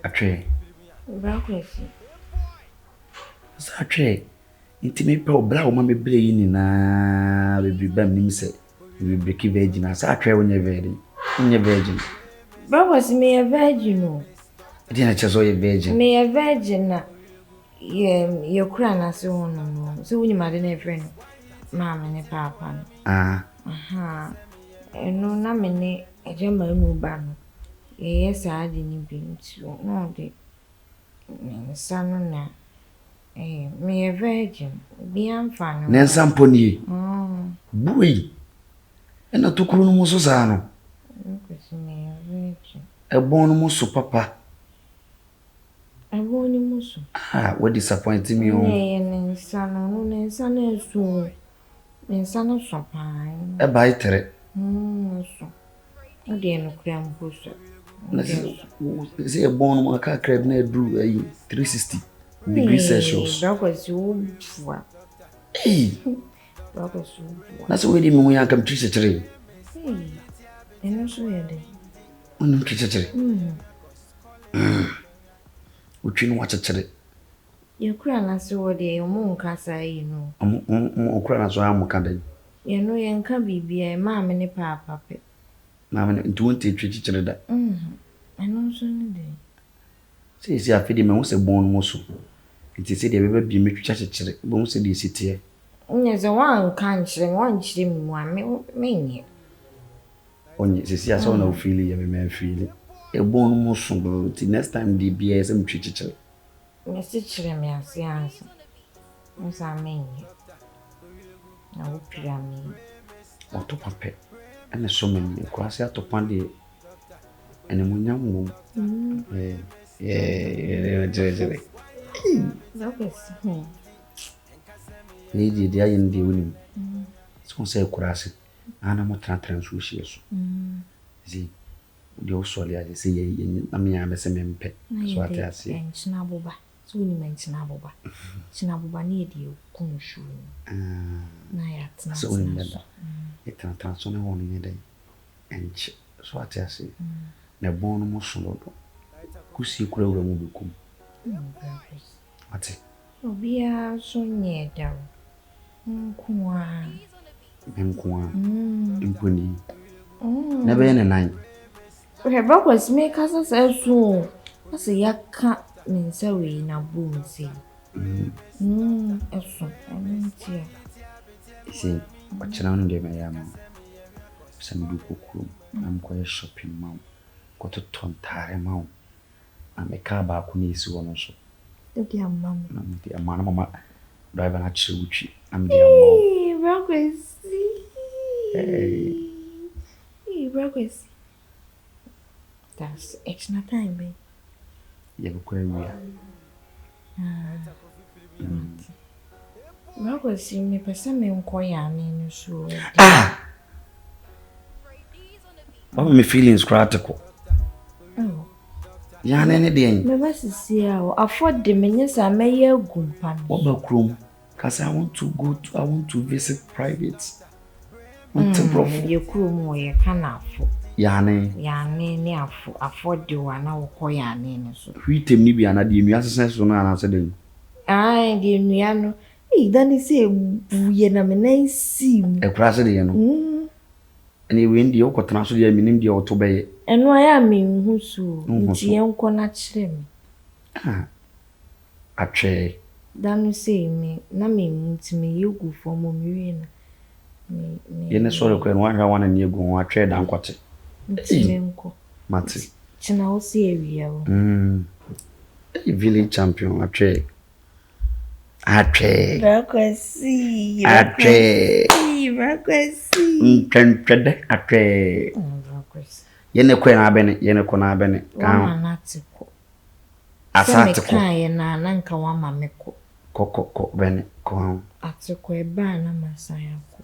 Atwe. Brakwesi. Sa atwe. Intime pe obla wo ma bebre yi ni na bebre bam nim se. Bebre ki virgin asa atwe wonye virgin. Wonye virgin. Brakwesi me virgin no. Di na chezo ye virgin. Me virgin na ye kura na se hono no. So woni ma de na friend. Mama ne papa no. Aha. Eno na me ne ejema enu ba no. Ye sa ade ni bi nti no de. Nsa no na me virgin bi amfa no. Nensa mpo nie. Buyi. Ena tokuru no muso sa no. Kwesi me virgin. Ebon no muso papa. Ebon ni muso. What disappoint me o. Nensa no esu. Nensa no so pa. E ba itere. So. Ode no kura mposo. Say ebon no aka crab na edru 360 degrees Celsius. Brakwesi wo. Brakwesi wo. Na so we di me ho yakam trisechere. Eno so ye de. Onum trisechere. Utwi no wachechere. Ye kura na se wo de omo nka sai no. Okura na so amuka den. Ye no ye nka bibia ma me ne papa pe. Na me ntu wonte trisechere da. Eno so ne de. Si afidi me ho se bon mo so. Nti se de beba bi me trisechere. Bo ho se de sitie. Nye ze wan kan chire wan chire mu me nye. Onye sisi asa na ofili ya me feel. Ebon mo so go ti next time di bia se mtwitchichere. Me si chire me ase ansa. Nsa me nye. Na wo pira me. Oto pape. Ene so me ni kwase atopan de ene munyam wo. Jere. Brakwesi. Ni di dia yin di woni. So say kurase. Ana mo trantran so hie so. Zi de o so ya se ye na me ya be se me mpe. So ate ase. Enchina boba. So ni menchina boba. China boba ni di kunshu. Na ya tna. So ni meda. E trantran so ne woni ne dai. Enchi so ate ase. Na bon no mo so do. Kusi kura wura mu bekum. Ate. Obia so nye dawo. Nkuwa. Imponi. Na be ne nan. Brakwesi me kasa sa so. Ase yaka mensa we na bonzi. Eso. Antia. Isi, wachana no de me ya ma. Samdu kokuru. Am ko shopping ma. Ko to tontare ma. Am e ka ba ko ni isi wono so. Odi amma. Na mti amma na mama driver na chire wuchi. Am de amma. Brakwesi. Brakwesi. That's extra time, babe. Ye be kwa wi. Brakwesi me pesa me nko ya me no so. What me feelings critical. Ya na ne de. Me ba sisi a afford de menye sa meye agumpa no. What ba krom? Cause I want to visit private. Ye krom wo ye kanafo. Yane Ne afford de wa na wo yane ne so. Hwitem ni bia na de enu asesen so no ana se den. De enu no. Dani se buye na me na si. E kura se de no. Ene we ndi okotena so de minim de oto beye. Eno aya me hu so. Nti enko na kire me. Atwe. Dani se me na me nti me yegu fo mo miwe na. Ye ne so rekwa no ahwa wana ne egu ho atwe da nkwate. Nti me nko. Mate. China o se ewia wo. Village champion atwe. Brakwesi. Brakwesi. Ntwentwede atwe. Brakwesi. Ye ne kwen abene, ye ne kona abene. Ka anatiko. Asatiko. Ka ye na nka wa mameko. Ko bene ko. Atiko e ba na masaya ko.